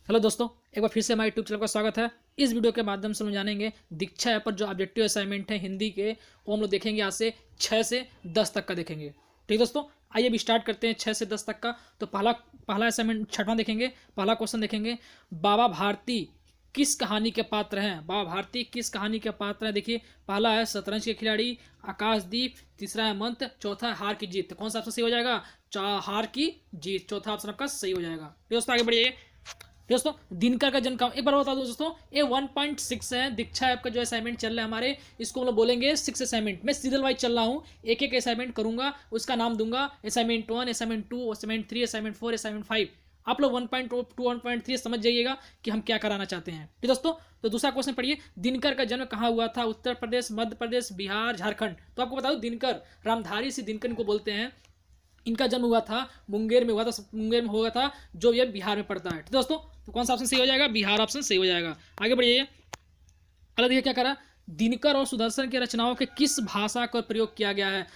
Hello दोस्तों, एक बार फिर से हमारे यूट्यूब चैनल का स्वागत है। इस वीडियो के माध्यम से हम जानेंगे दीक्षा ऐप पर जो ऑब्जेक्टिव असाइनमेंट है हिंदी के, वो हम लोग देखेंगे। आज से 6 से 10 तक का देखेंगे। ठीक है दोस्तों, आइए अब स्टार्ट करते हैं 6 से 10 तक का। तो पहला असाइनमेंट छठवां देखेंगे। पहला क्वेश्चन देखेंगे, बाबा भारती किस कहानी के पात्र हैं? बाबा भारती किस कहानी के पात्र हैं? देखिए, पहला है शतरंज के खिलाड़ी, आकाशदीप, तीसरा है मंत्र, चौथा है हार की जीत। तो कौन सा ऑप्शन सही हो जाएगा? हार की जीत, चौथा ऑप्शन आपका सही हो जाएगा। दोस्तों आगे बढ़िए। दोस्तों, दिनकर का जन्म एक बार बता दो दोस्तों, ये 1.6 है। दीक्षा ऐप का जो असाइनमेंट चल रहा है हमारे, इसको हम लोग बोलेंगे 6 असाइनमेंट। मैं सीरियल वाइज चल रहा हूँ, एक एक असाइनमेंट करूंगा, उसका नाम दूंगा। Assignment 1, assignment 2, assignment 3, assignment 4, assignment 5। आप लोग 1.2, 1.3 समझ जाइएगा कि हम क्या कराना चाहते हैं। ठीक दोस्तों, तो दूसरा क्वेश्चन पढ़िए, दिनकर का जन्म कहाँ हुआ था? उत्तर प्रदेश, मध्य प्रदेश, बिहार, झारखंड। तो आपको बता दो, दिनकर रामधारी सिंह दिनकर इनको बोलते हैं। इनका जन्म हुआ था मुंगेर में हुआ था। मुंगेर में हुआ था, जो ये बिहार में पड़ता है। ठीक दोस्तों, तो कौन सा ऑप्शन सही हो जाएगा? बिहार ऑप्शन सही हो जाएगा। आगे बढ़िए। अलग देखिए क्या करा, दिनकर और सुदर्शन की रचनाओं के किस भाषा का प्रयोग किया गया है?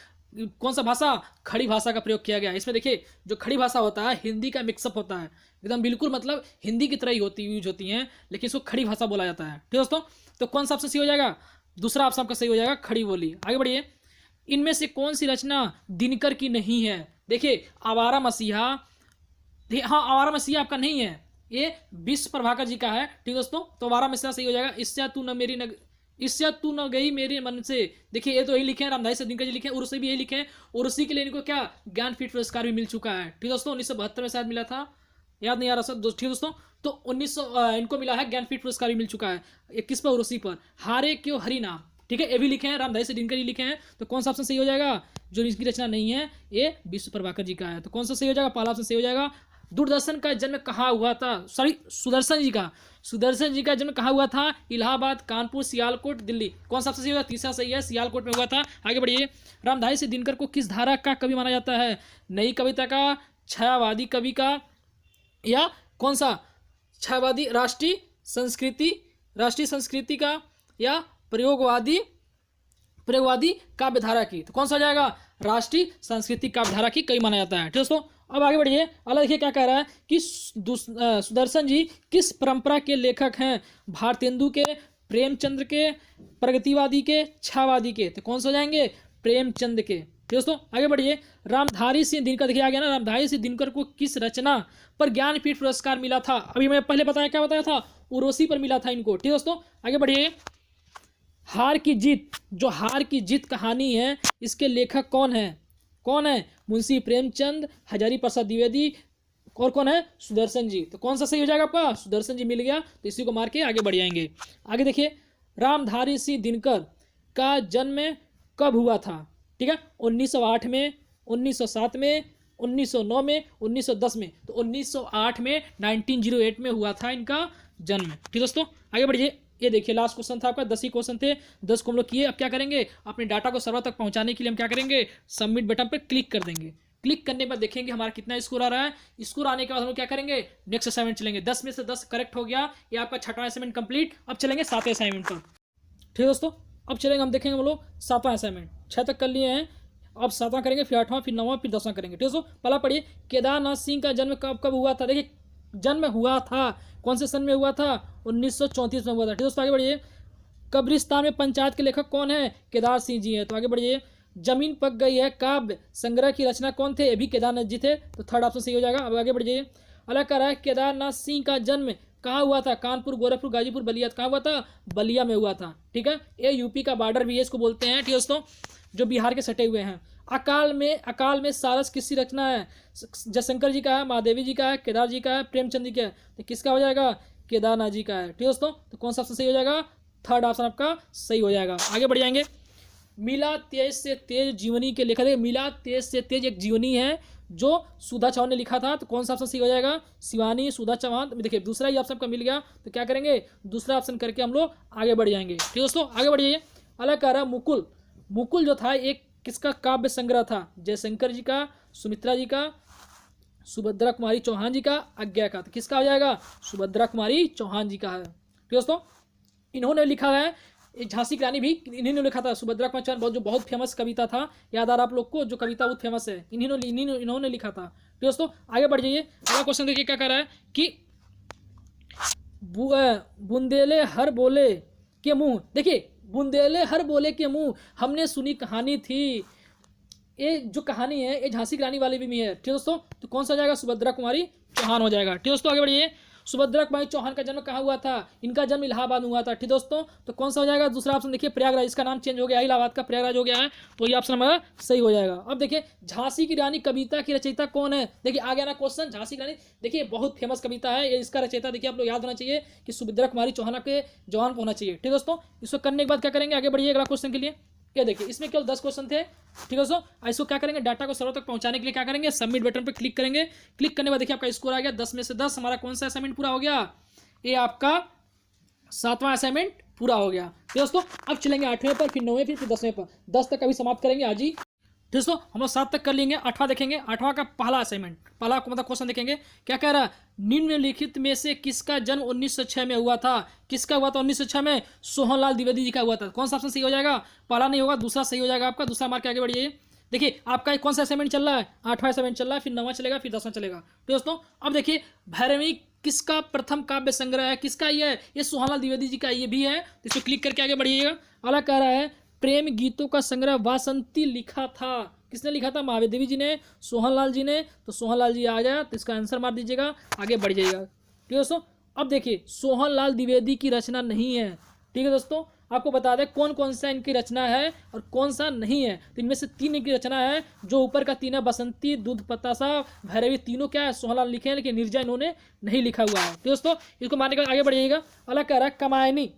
कौन सा भाषा? खड़ी भाषा का प्रयोग किया गया है। इसमें देखिए, जो खड़ी भाषा होता है हिंदी का मिक्सअप होता है, एकदम बिल्कुल मतलब हिंदी की तरह ही यूज होती है, लेकिन इसको खड़ी भाषा बोला जाता है। ठीक दोस्तों, तो कौन सा ऑप्शन सही हो जाएगा? दूसरा ऑप्शन आपका सही हो जाएगा, खड़ी बोली। आगे बढ़िए। इनमें से कौन सी रचना दिनकर की नहीं है? देखिए, आवारा मसीहा, हाँ आवारा मसीहा आपका नहीं है, ये विश्व प्रभाकर जी का है। ठीक दोस्तों, तो आवारा मसीहा सही हो जाएगा। इससे तू न गई मेरे मन से। देखिए, ये तो यही लिखे हैं, रामधारी सिंह दिनकर जी लिखे हैं, उर्सी भी यही लिखे हैं। उर्सी के लिए इनको क्या ज्ञानपीठ पुरस्कार भी मिल चुका है। ठीक दोस्तों, 1972 में शायद मिला था, याद नहीं आ रहा सर। ठीक दोस्तों, तो 1900 इनको मिला है, ज्ञानपीठ पुरस्कार भी मिल चुका है। किस पर? उर्सी पर। हारे क्यों हरि नाम। ठीक है, ये भी लिखे हैं, रामधारी सिंह दिनकर जी लिखे हैं। तो कौन सा ऑप्शन सही हो जाएगा? जो इसकी रचना नहीं है, ये विश्व प्रभाकर जी का है। तो कौन सा सही हो जाएगा? पहला ऑप्शन सही हो जाएगा। दूरदर्शन का जन्म कहाँ हुआ था? सॉरी, सुदर्शन जी का जन्म कहाँ हुआ था? इलाहाबाद, कानपुर, सियालकोट, दिल्ली। कौन सा सही होगा? तीसरा सही है, सियालकोट में हुआ था। आगे बढ़िए। रामधारी सिंह दिनकर को किस धारा का कवि माना जाता है? नई कविता का, छायावादी कवि का, या कौन सा? छायावादी, राष्ट्रीय संस्कृति का, या प्रयोगवादी काव्य धारा की। तो कौन सा हो जाएगा? राष्ट्रीय सांस्कृतिक काव्य धारा की कवि माना जाता है। ठीक दोस्तों, अब आगे बढ़िए। अगला देखिए क्या कह रहा है कि सुदर्शन जी किस परंपरा के लेखक हैं? भारतेंदु के, प्रेमचंद्र के, प्रगतिवादी के, छायावादी के। तो कौन सा हो जाएंगे? प्रेमचंद के। दोस्तों आगे बढ़िए। रामधारी सिंह दिनकर, देखिए आ गया ना, रामधारी सिंह दिनकर को किस रचना पर ज्ञानपीठ पुरस्कार मिला था? अभी मैं पहले बताया, क्या बताया था? उर्वशी पर मिला था इनको। ठीक दोस्तों, आगे बढ़िए। हार की जीत, जो हार की जीत कहानी है, इसके लेखक कौन है? मुंशी प्रेमचंद, हजारी प्रसाद द्विवेदी, और कौन है? सुदर्शन जी। तो कौन सा सही हो जाएगा आपका? सुदर्शन जी मिल गया, तो इसी को मार के आगे बढ़ जाएंगे। आगे देखिए, रामधारी सिंह दिनकर का जन्म कब हुआ था? ठीक है, 1908 में, 1907 में, 1909 में, 1910 में। तो 1908 में, 1908 में हुआ था इनका जन्म। ठीक दोस्तों, आगे बढ़िए। ये देखिए, लास्ट क्वेश्चन था आपका, 10 ही क्वेश्चन थे, 10 को हम लोग किए। अब क्या करेंगे? अपने डाटा को सर्वर तक पहुंचाने के लिए हम क्या करेंगे? सबमिट बटन पर क्लिक कर देंगे। क्लिक करने पर देखेंगे हमारा कितना स्कोर आ रहा है। स्कोर आने के बाद हम लोग क्या करेंगे? नेक्स्ट असाइनमेंट चलेंगे। 10 में से 10 करेक्ट हो गया, ये आपका छठवां असाइनमेंट कंप्लीट। अब चलेंगे 7वें असाइनमेंट पर। ठीक दोस्तों, अब चलेंगे, हम देखेंगे हम लोग 7वां असाइनमेंट। 6 तक कर लिए हैं, अब 7वां करेंगे, फिर 8वां, फिर 9वां, फिर 10वां करेंगे। ठीक दोस्तों, पहला पढ़िए, केदारनाथ सिंह का जन्म कब हुआ था? देखिए, जन्म हुआ था, कौन से सन में हुआ था? 1934 में हुआ था। ठीक दोस्तों, आगे बढ़िए। कब्रिस्तान में पंचायत के लेखक कौन है? केदार सिंह जी हैं। तो आगे बढ़िए। जमीन पक गई है काव्य संग्रह की रचना कौन थे? ये भी केदारनाथ जी थे। तो थर्ड ऑप्शन सही हो जाएगा। अब आगे बढ़िए। अलग कर रहा है, केदारनाथ सिंह का जन्म कहाँ हुआ था? कानपुर, गोरखपुर, गाजीपुर, बलिया। कहाँ हुआ था? बलिया में हुआ था। ठीक है, ये यूपी का बॉर्डर भी है, इसको बोलते हैं। ठीक दोस्तों, जो बिहार के सटे हुए हैं। अकाल में सारस किसकी रचना है? जयशंकर जी का है, महादेवी जी का है, केदार जी का है, प्रेमचंद जी का है। तो किसका हो जाएगा? केदारनाथ जी का है। ठीक दोस्तों, तो कौन सा ऑप्शन सही हो जाएगा? थर्ड ऑप्शन आपका सही हो जाएगा। आगे बढ़ जाएंगे। मिला तेज से तेज जीवनी के लेखक है। मिला तेज से तेज एक जीवनी है, जो सुधा चौहान ने लिखा था। तो कौन सा ऑप्शन सही हो जाएगा? शिवानी, सुधा चौहान। देखिए, दूसरा ही ऑप्शन का मिल गया, तो क्या करेंगे? दूसरा ऑप्शन करके हम लोग आगे बढ़ जाएंगे। ठीक दोस्तों, आगे बढ़िए। अलग कह रहा है, मुकुल जो था, एक किसका काव्य संग्रह था? जयशंकर जी का, सुमित्रा जी का, सुभद्रा कुमारी चौहान जी का, आज्ञा का। तो किसका हो जाएगा? सुभद्रा कुमारी चौहान जी का है। ठीक दोस्तों, इन्होंने लिखा है, झांसी की रानी भी इन्होंने लिखा था। सुभद्रा कुमार चौहान जो बहुत फेमस कविता था, याद आ रहा आप लोग को? जो कविता बहुत फेमस है, इन्होंने लिखा था। तो दोस्तों आगे बढ़ जाइए। अगला क्वेश्चन देखिए क्या कह रहा है कि बुंदेले हर बोले के मुंह, देखिए बुंदेले हर बोले के मुंह हमने सुनी कहानी थी। ये जो कहानी है ये झांसी की रानी वाली भी है। ठीक दोस्तों, तो कौन सा हो जाएगा? सुभद्रा कुमारी चौहान हो जाएगा। ठीक दोस्तों, आगे बढ़िए। सुभद्रा कुमारी चौहान का जन्म कहाँ हुआ था? इनका जन्म इलाहाबाद में हुआ था। ठीक दोस्तों, तो कौन सा हो जाएगा? दूसरा ऑप्शन देखिए प्रयागराज, इसका नाम चेंज हो गया है, इलाहाबाद का प्रयागराज हो गया है, तो ये ऑप्शन हमारा सही हो जाएगा। अब देखिए झांसी की रानी कविता की रचयिता कौन है? देखिए आ गया ना क्वेश्चन, झांसी की रानी देखिए बहुत फेमस कविता है, ये इसका रचयिता देखिए आप लोग याद होना चाहिए कि सुभद्रा कुमारी चौहान के जवान होना चाहिए। ठीक दोस्तों, इसको करने के बाद क्या करेंगे? आगे बढ़िए अगला क्वेश्चन के लिए। ये देखिए इसमें केवल 10 क्वेश्चन थे। ठीक है दोस्तों, इसको क्या करेंगे? डाटा को सर्वर तक पहुंचाने के लिए क्या करेंगे? सबमिट बटन पर क्लिक करेंगे। क्लिक करने के बाद देखिए आपका स्कोर आ गया 10 में से 10। हमारा कौन सा असाइनमेंट पूरा हो गया? ये आपका 7वां असाइनमेंट पूरा हो गया। ठीक दोस्तों, अब चलेंगे 8वें पर, फिर 9वें, फिर 10वें पर। 10 तक अभी समाप्त करेंगे आज ही। दोस्तों हम लोग 7 तक कर लेंगे, 8वां देखेंगे। 8वां का पहला असाइनमेंट, पहला मतलब क्वेश्चन देखेंगे। क्या कह रहा है? निम्नलिखित में से किसका जन्म 1906 में हुआ था? किसका हुआ था 1906 में? सोहनलाल द्विवेदी जी का हुआ था। कौन सा ऑप्शन सही हो जाएगा? पहला नहीं होगा, दूसरा सही हो जाएगा आपका। दूसरा मार्क आगे बढ़िए। देखिए आपका कौन सा असाइनमेंट चल रहा है? 8वां असाइनमेंट चल रहा है, फिर 9वां चलेगा, फिर 10वां चलेगा। तो दोस्तों अब देखिए भैरवी किसका प्रथम काव्य संग्रह है? किसका ये है? ये सोहनलाल द्विवेदी जी का ये भी है। तो इसको क्लिक करके आगे बढ़िएगा। अगला कह रहा है प्रेम गीतों का संग्रह वासंती लिखा था। किसने लिखा था? महावीर देवी जी ने, सोहनलाल जी ने। तो सोहनलाल जी आ गया, तो इसका आंसर मार दीजिएगा, आगे बढ़ जाइएगा। ठीक है दोस्तों, अब देखिए सोहनलाल द्विवेदी की रचना नहीं है। ठीक है दोस्तों, आपको बता दें कौन कौन सा इनकी रचना है और कौन सा नहीं है। तो इनमें से 3 इनकी रचना है। जो ऊपर का 3 है, बसंती, दूध पतासा, भैरवी, तीनों क्या है? सोहनलाल लिखे हैं, लेकिन निर्जय इन्होंने नहीं लिखा हुआ है। तो दोस्तों इसको मारने के बाद आगे बढ़िएगा। अलग कह रहा है कमायनी।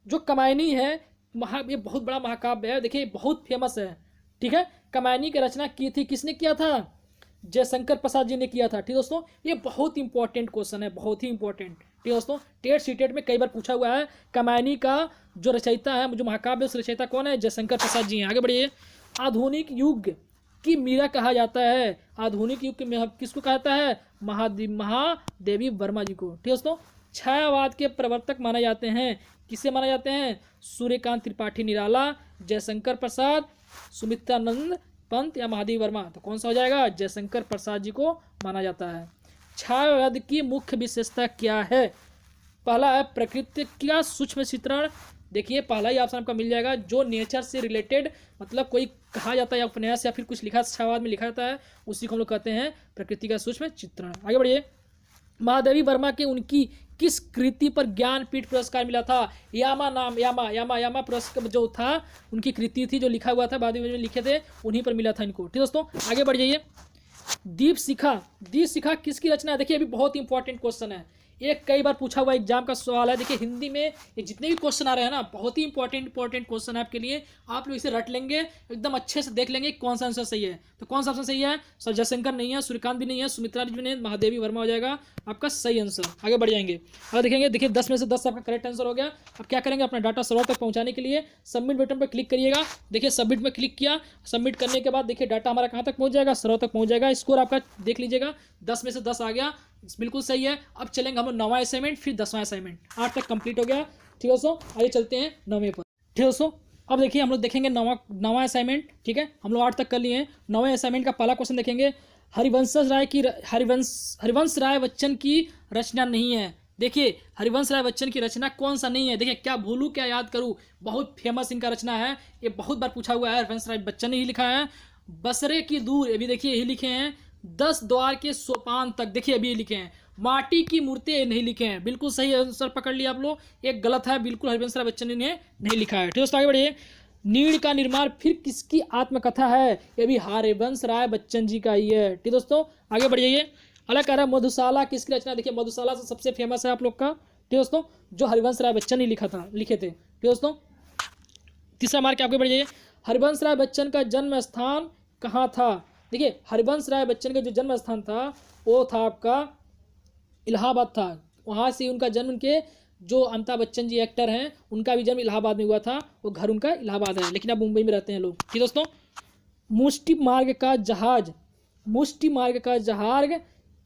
जो कमायनी है ये बहुत बड़ा महाकाव्य है, देखिए बहुत फेमस है। ठीक है, कमायनी की रचना की थी, किसने किया था? जयशंकर प्रसाद जी ने किया था। ठीक दोस्तों, ये बहुत इंपॉर्टेंट क्वेश्चन है, बहुत ही इंपॉर्टेंट। ठीक दोस्तों, टेट सीटेट में कई बार पूछा हुआ है। कमायनी का जो रचयिता है, जो महाकाव्य उस रचयिता कौन है? जयशंकर प्रसाद जी हैं। आगे बढ़िए। आधुनिक युग की मीरा कहा जाता है। आधुनिक युग के किसको कहता है? महादेवी वर्मा जी को। ठीक दोस्तों, छायावाद के प्रवर्तक माने जाते हैं। किसे माने जाते हैं? सूर्यकांत त्रिपाठी निराला, जयशंकर प्रसाद, सुमित्रानंद पंत या महादेवी वर्मा। तो कौन सा हो जाएगा? जयशंकर प्रसाद जी को माना जाता है। छायावाद की मुख्य विशेषता क्या है? पहला है प्रकृति का सूक्ष्म चित्रण। देखिए पहला ही ऑप्शन आपका मिल जाएगा। जो नेचर से रिलेटेड मतलब कोई कहा जाता है या उपन्यास या फिर कुछ लिखा छायावाद में लिखा जाता है, उसी को हम लोग कहते हैं प्रकृति का सूक्ष्म चित्रण। आगे बढ़िए। महादेवी वर्मा के उनकी किस कृति पर ज्ञानपीठ पुरस्कार मिला था? यामा पुरस्कार जो था, उनकी कृति थी जो लिखा हुआ था, महादेवी में लिखे थे, उन्हीं पर मिला था इनको। ठीक दोस्तों, आगे बढ़ जाइए। दीप शिखा किसकी रचना है? देखिए अभी बहुत इंपॉर्टेंट क्वेश्चन है, एक कई बार पूछा हुआ एग्जाम का सवाल है। देखिए हिंदी में ये जितने भी क्वेश्चन आ रहे हैं ना, बहुत ही इंपॉर्टेंट क्वेश्चन है आपके लिए। आप लोग इसे रट लेंगे, एकदम अच्छे से देख लेंगे कौन सा आंसर सही है। तो कौन सा ऑप्शन सही है? सर जयशंकर नहीं है, सूर्यकांत भी नहीं है, सुमित्रा जी ने, महादेवी वर्मा हो जाएगा आपका सही आंसर। आगे बढ़ जाएंगे। अगर देखेंगे, देखिए 10 में से 10 आपका करेक्ट आंसर हो गया। अब क्या करेंगे? अपना डाटा सर्वर तक पहुंचाने के लिए सबमिट बटन पर क्लिक करिएगा। देखिए सबमिट में क्लिक किया, सबमिट करने के बाद देखिए डाटा हमारा कहाँ तक पहुंच जाएगा? सर्वर तक पहुंच जाएगा। स्कोर आपका देख लीजिएगा, 10 में से 10 आ गया, बिल्कुल सही है। अब चलेंगे हम लोग 9वां असाइनमेंट, फिर 10वां असाइनमेंट। 8 तक कंप्लीट हो गया। ठीक है दोस्तों, आगे चलते हैं 9वें पर। ठीक है दोस्तों, अब देखिए हम लोग देखेंगे 9वां असाइनमेंट। ठीक है, हम लोग 8 तक कर लिए हैं। 9वें असाइनमेंट का पहला क्वेश्चन देखेंगे। हरिवंश राय बच्चन की रचना नहीं है। देखिए हरिवंश राय बच्चन की रचना कौन सा नहीं है? देखिए क्या भूलूं क्या याद करूं, बहुत फेमस इनका रचना है, ये बहुत बार पूछा हुआ है। हरिवंश राय बच्चन ने ही लिखा है। बसरे की दूर, ये भी देखिए यही लिखे हैं। 10 द्वार के सोपान तक, देखिए अभी लिखे हैं। माटी की मूर्ति नहीं लिखे हैं। बिल्कुल सही आंसर पकड़ लिया आप लोग, एक गलत है, बिल्कुल हरिवंश राय बच्चन ने नहीं लिखा है। ठीक दोस्तों, आगे बढ़िए। नीड़ का निर्माण फिर किसकी आत्मकथा है? ये भी हरिवंश राय बच्चन जी का ही है। ठीक दोस्तों, आगे बढ़ जाइए। अलग कह रहा है मधुशाला किसकी रचना? देखिए मधुशाला से सबसे फेमस है आप लोग का। ठीक दोस्तों, जो हरिवंश राय बच्चन ही लिखे थे। ठीक दोस्तों, तीसरा मार्क आगे बढ़ जाइए। हरिवंश राय बच्चन का जन्म स्थान कहाँ था? देखिए हरिवंश राय बच्चन का जो जन्म स्थान था वो था आपका इलाहाबाद था। वहाँ से उनका जन्म, उनके जो अमिताभ बच्चन जी एक्टर हैं, उनका भी जन्म इलाहाबाद में हुआ था। वो घर उनका इलाहाबाद है, लेकिन अब मुंबई में रहते हैं लोग। ठीक दोस्तों, मुष्टि मार्ग का जहाज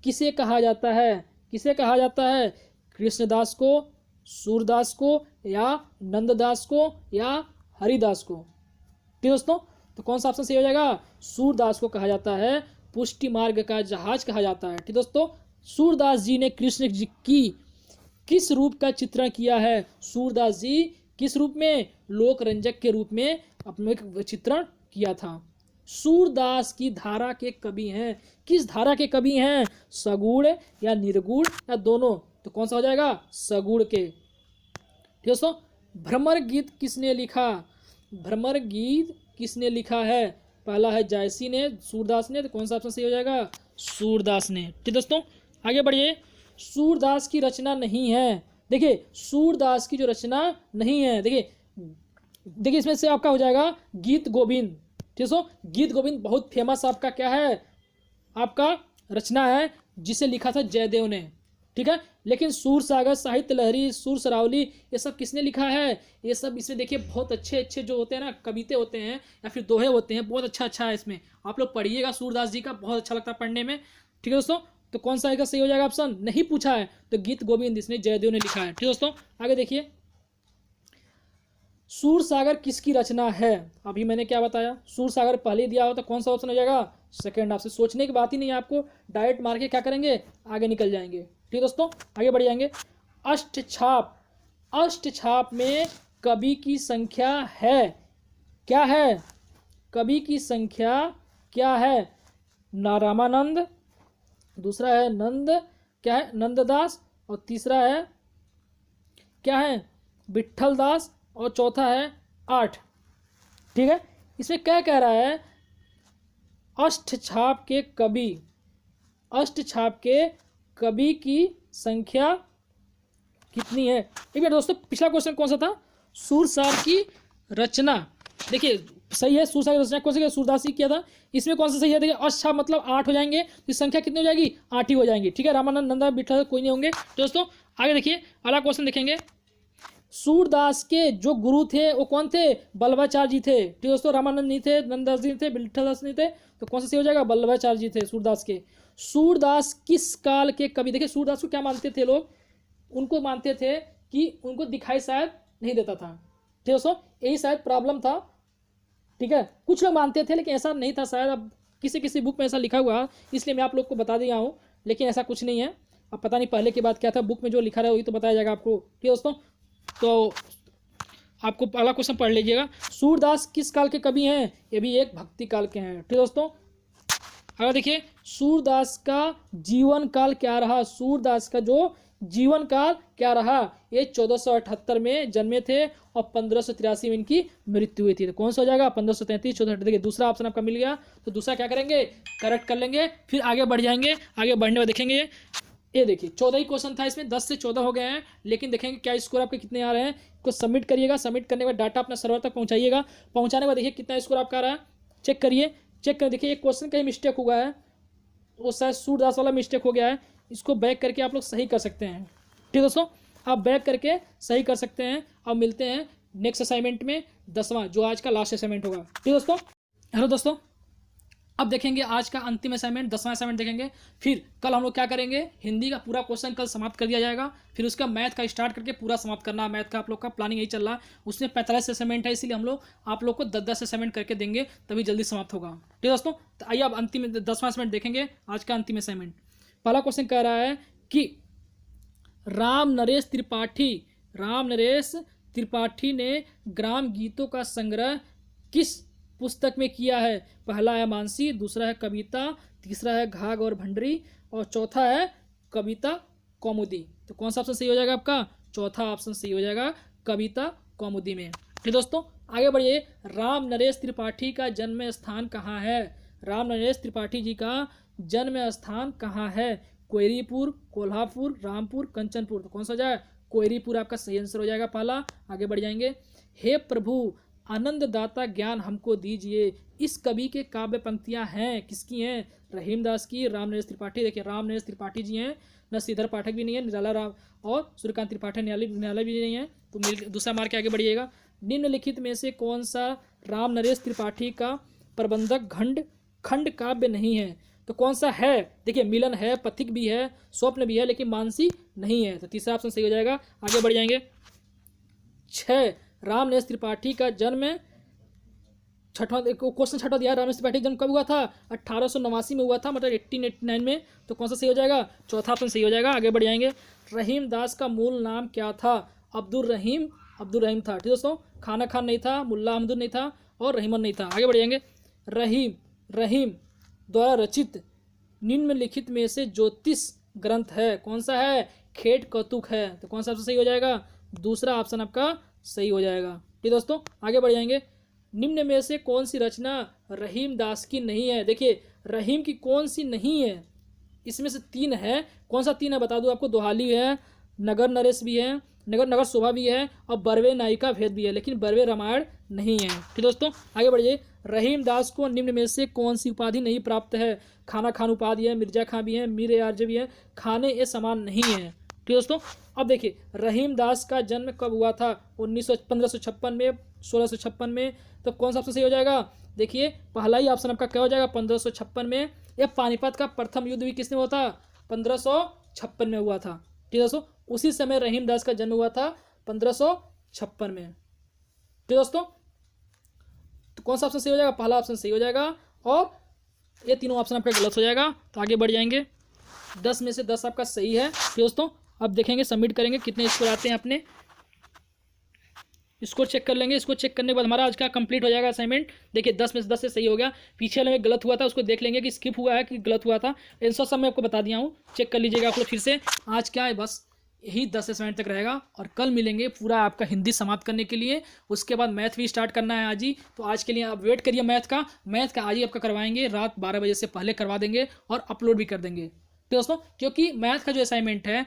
किसे कहा जाता है? किसे कहा जाता है? कृष्णदास को, सूरदास को, या नंददास को, या हरिदास को? ठीक दोस्तों, तो कौन सा ऑप्शन सही हो जाएगा? सूरदास को कहा जाता है, पुष्टि मार्ग का जहाज कहा जाता है। ठीक दोस्तों, सूरदास जी ने कृष्ण जी की किस रूप का चित्रण किया है? सूरदास जी किस रूप में? लोक रंजक के रूप में अपने चित्रण किया था। सूरदास की धारा के कवि हैं। किस धारा के कवि हैं? सगुण या निर्गुण या दोनों? तो कौन सा हो जाएगा? सगुण के। ठीक दोस्तों, भ्रमर गीत किसने लिखा? भ्रमर गीत किसने लिखा है? पहला है जायसी ने, सूरदास ने, तो कौन सा ऑप्शन सही हो जाएगा? सूरदास ने। ठीक दोस्तों, आगे बढ़िए। सूरदास की रचना नहीं है। देखिए सूरदास की जो रचना नहीं है, देखिए इसमें से आपका हो जाएगा गीत गोविंद। ठीक है, गीत गोविंद बहुत फेमस आपका क्या है? आपका रचना है जिसे लिखा था जयदेव ने। ठीक है, लेकिन सूर सागर, साहित्य लहरी, सुर सरावली, ये सब किसने लिखा है? ये सब इसमें देखिए बहुत अच्छे अच्छे जो होते हैं ना, कविते होते हैं या फिर दोहे होते हैं, बहुत अच्छा है इसमें। आप लोग पढ़िएगा सूरदास जी का, बहुत अच्छा लगता है पढ़ने में। ठीक है दोस्तों, तो कौन सा आएगा? सही हो जाएगा ऑप्शन। नहीं पूछा है तो गीत गोविंद इसने जयदेव ने लिखा है। ठीक है दोस्तों, आगे देखिए। सूर सागर किसकी रचना है? अभी मैंने क्या बताया, सूर सागर पहले दिया हो तो कौन सा ऑप्शन हो जाएगा? सेकंड। आपसे सोचने की बात ही नहीं है, आपको डायरेक्ट मार के क्या करेंगे? आगे निकल जाएंगे। ठीक है दोस्तों, आगे बढ़ जाएंगे। अष्टछाप, अष्टछाप में कवि की संख्या है, क्या है? कवि की संख्या क्या है? रामानंद, दूसरा है नंद, क्या है? नंददास, और तीसरा है क्या है? विट्ठल दास, और चौथा है 8। ठीक है, इसमें क्या कह रहा है? अष्टछाप के कवि, अष्टछाप के कवि की संख्या कितनी है? एक मिनट दोस्तों, पिछला क्वेश्चन कौन सा था? सूरसार की रचना। देखिए सही है, सूरसार की रचना कौन सी? सूरदास जी किया था। इसमें कौन सा सही है? देखिए अष्टछाप मतलब 8 हो जाएंगे, तो संख्या कितनी हो जाएगी? 8 ही हो जाएंगी। ठीक है, रामानंद, नंदा, विट्ठल कोई नहीं होंगे। दोस्तों आगे देखिए, अगला क्वेश्चन देखेंगे। सूरदास के जो गुरु थे वो कौन थे? बल्लभाचार्य जी थे। ठीक है दोस्तों, रामानंद नहीं थे, नंददास जी थे, विट्ठल दास नहीं थे, तो कौन सा सही हो जाएगा? बल्लभाचार्य जी थे सूरदास के। सूरदास किस काल के कवि? देखिए सूरदास को क्या मानते थे लोग? उनको मानते थे कि उनको दिखाई शायद नहीं देता था। ठीक है दोस्तों, यही शायद प्रॉब्लम था। ठीक है, कुछ लोग मानते थे लेकिन ऐसा नहीं था शायद। अब किसी किसी बुक में ऐसा लिखा हुआ, इसलिए मैं आप लोग को बता दिया हूँ, लेकिन ऐसा कुछ नहीं है। अब पता नहीं पहले के बाद क्या था, बुक में जो लिखा रहा है वही तो बताया जाएगा आपको। ठीक है दोस्तों, तो आपको अगला क्वेश्चन पढ़ लीजिएगा। सूरदास किस काल के कवि हैं? ये भी एक भक्ति काल के हैं। ठीक है दोस्तों, अगर देखिए सूरदास का जीवन काल क्या रहा? सूरदास का जो जीवन काल क्या रहा? ये 1478 में जन्मे थे और 1583 में इनकी मृत्यु हुई थी। तो कौन सा हो जाएगा? 1533, 1478। देखिए दूसरा ऑप्शन आपका मिल गया, तो दूसरा क्या करेंगे? करेक्ट कर लेंगे, फिर आगे बढ़ जाएंगे। आगे बढ़ने में देखेंगे, ये देखिए 14 ही क्वेश्चन था इसमें, 10 से 14 हो गए हैं, लेकिन देखेंगे क्या स्कोर आपके कितने आ रहे हैं। इसको सबमिट करिएगा, सबमिट करने के बाद डाटा अपना सर्वर तक पहुंचाइएगा। पहुंचाने के बाद देखिए कितना स्कोर आपका आ रहा है, चेक करिए। चेक कर देखिए, एक क्वेश्चन का ही मिस्टेक हुआ है, वो शायद सूरदास वाला मिस्टेक हो गया है। इसको बैक करके आप लोग सही कर सकते हैं। ठीक है दोस्तों, आप बैक करके सही कर सकते हैं। अब मिलते हैं नेक्स्ट असाइनमेंट में, 10वां, जो आज का लास्ट असाइनमेंट होगा। ठीक है दोस्तों, हेलो दोस्तों, अब देखेंगे आज का अंतिम असाइनमेंट, 10वां असाइनमेंट देखेंगे। फिर कल हम लोग क्या करेंगे? हिंदी का पूरा क्वेश्चन कल समाप्त कर दिया जाएगा, फिर उसका मैथ का स्टार्ट करके पूरा समाप्त करना है। मैथ का आप लोग का प्लानिंग यही चल रहा है, उसमें 45 असाइनमेंट है, इसीलिए हम लोग आप लोग को 10-10 असाइनमेंट करके देंगे, तभी जल्दी समाप्त होगा। ठीक है दोस्तों, तो आइए अब अंतिम 10वां असाइनमेंट देखेंगे। आज का अंतिम असाइनमेंट, पहला क्वेश्चन कह रहा है कि राम नरेश त्रिपाठी ने ग्राम गीतों का संग्रह किस पुस्तक में किया है? पहला है मानसी, दूसरा है कविता, तीसरा है घाघ और भंडरी, और चौथा है कविता कौमुदी। तो कौन सा ऑप्शन सही हो जाएगा आपका? चौथा ऑप्शन सही हो जाएगा, कविता कौमुदी में। ठीक दोस्तों, आगे बढ़िए। राम नरेश त्रिपाठी का जन्म स्थान कहाँ है? राम नरेश त्रिपाठी जी का जन्म स्थान कहाँ है? कोयरीपुर, कोल्हापुर, रामपुर, कंचनपुर। तो कौन सा जाए? कोयरीपुर आपका सही आंसर हो जाएगा पहला। आगे बढ़ जाएंगे। हे प्रभु आनंद दाता ज्ञान हमको दीजिए, इस कवि के काव्य पंक्तियां हैं किसकी हैं? रहीमदास की, राम नरेश त्रिपाठी। देखिए राम नरेश त्रिपाठी जी हैं, नरसिंहधर पाठक भी नहीं है, निराला राव और सूर्यकांत त्रिपाठी निराला भी नहीं है, तो दूसरा मार्क आगे बढ़िएगा। निम्नलिखित में से कौन सा राम नरेश त्रिपाठी का प्रबंधक खंड काव्य नहीं है? तो कौन सा है? देखिए मिलन है, पथिक भी है, स्वप्न भी है, लेकिन मानसी नहीं है, तो तीसरा ऑप्शन सही हो जाएगा। आगे बढ़ जाएंगे। 6 राम नरेश त्रिपाठी का जन्म, क्वेश्चन छठा दिया। राम नरेश त्रिपाठी का जन्म कब हुआ था? 1889 में हुआ था, मतलब 1889 में। तो कौन सा सही हो जाएगा? चौथा ऑप्शन सही हो जाएगा। आगे बढ़ जाएंगे। रहीम दास का मूल नाम क्या था? अब्दुल रहीम था। ठीक दोस्तों, खाना खान नहीं था, मुल्ला अहमद नहीं था और रहीमन नहीं था। आगे बढ़ जाएंगे। रहीम द्वारा रचित निम्नलिखित में से ज्योतिष ग्रंथ है, कौन सा है? खेट कौतुक है। तो कौन सा ऑप्शन सही हो जाएगा? दूसरा ऑप्शन आपका सही हो जाएगा। ठीक दोस्तों, आगे बढ़ जाएंगे। निम्न में से कौन सी रचना रहीम दास की नहीं है? देखिए, रहीम की कौन सी नहीं है? इसमें से 3 है। कौन सा 3 है बता दूं आपको? दोहाली है, नगर नरेश भी है, नगर शोभा भी है और बरवे नायिका भेद भी है, लेकिन बरवे रामायण नहीं है। ठीक दोस्तों, आगे बढ़िए। रहीम दास को निम्न में से कौन सी उपाधि नहीं प्राप्त है? खाना खान उपाधि है, मिर्जा खां भी है, मीर आर्य भी है, खाने ये समान नहीं है। ठीक दोस्तों, अब देखिए रहीम दास का जन्म कब हुआ था? 1556 में, 1656 में। तो कौन सा ऑप्शन सही हो जाएगा? देखिए, पहला ही ऑप्शन आपका क्या हो जाएगा? 1556 में। यह पानीपत का प्रथम युद्ध भी किसने हुआ था? 1556 में हुआ था। ठीक दोस्तों, उसी समय रहीम दास का जन्म हुआ था 1556 में। ठीक दोस्तों, तो कौन सा ऑप्शन सही हो जाएगा? पहला ऑप्शन सही हो जाएगा और ये तीनों ऑप्शन आपका गलत हो जाएगा। तो आगे बढ़ जाएंगे। 10 में से 10 आपका सही है। ठीक दोस्तों, अब देखेंगे, सबमिट करेंगे कितने स्कोर आते हैं अपने, इसको चेक कर लेंगे। इसको चेक करने के बाद हमारा आज का कंप्लीट हो जाएगा असाइनमेंट। देखिए 10 में से 10 से सही हो गया। पीछे वाले में गलत हुआ था, उसको देख लेंगे कि स्किप हुआ है कि गलत हुआ था। आंसर सब मैं आपको बता दिया हूँ, चेक कर लीजिएगा आप लोग फिर से। आज क्या है, बस यही 10 असाइनमेंट तक रहेगा और कल मिलेंगे पूरा आपका हिंदी समाप्त करने के लिए। उसके बाद मैथ भी स्टार्ट करना है आज ही। तो आज के लिए आप वेट करिए। मैथ का आज ही आपका करवाएंगे, रात 12 बजे से पहले करवा देंगे और अपलोड भी कर देंगे। तो दोस्तों, क्योंकि मैथ का जो असाइनमेंट है,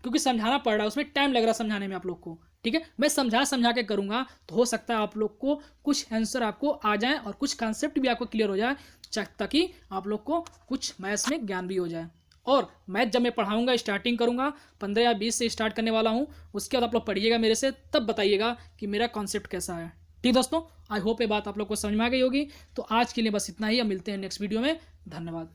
क्योंकि समझाना पड़ रहा है, उसमें टाइम लग रहा है समझाने में आप लोग को। ठीक है, मैं समझा के करूंगा, तो हो सकता है आप लोग को कुछ आंसर आपको आ जाए और कुछ कॉन्सेप्ट भी आपको क्लियर हो जाए, ताकि आप लोग को कुछ मैथ्स में ज्ञान भी हो जाए। और मैथ जब मैं पढ़ाऊंगा, स्टार्टिंग करूंगा 15 या 20 से स्टार्ट करने वाला हूं। उसके बाद आप लोग पढ़िएगा मेरे से, तब बताइएगा कि मेरा कॉन्सेप्ट कैसा है। ठीक दोस्तों, आई होप ये बात आप लोग को समझ में आ गई होगी। तो आज के लिए बस इतना ही, अब मिलते हैं नेक्स्ट वीडियो में। धन्यवाद।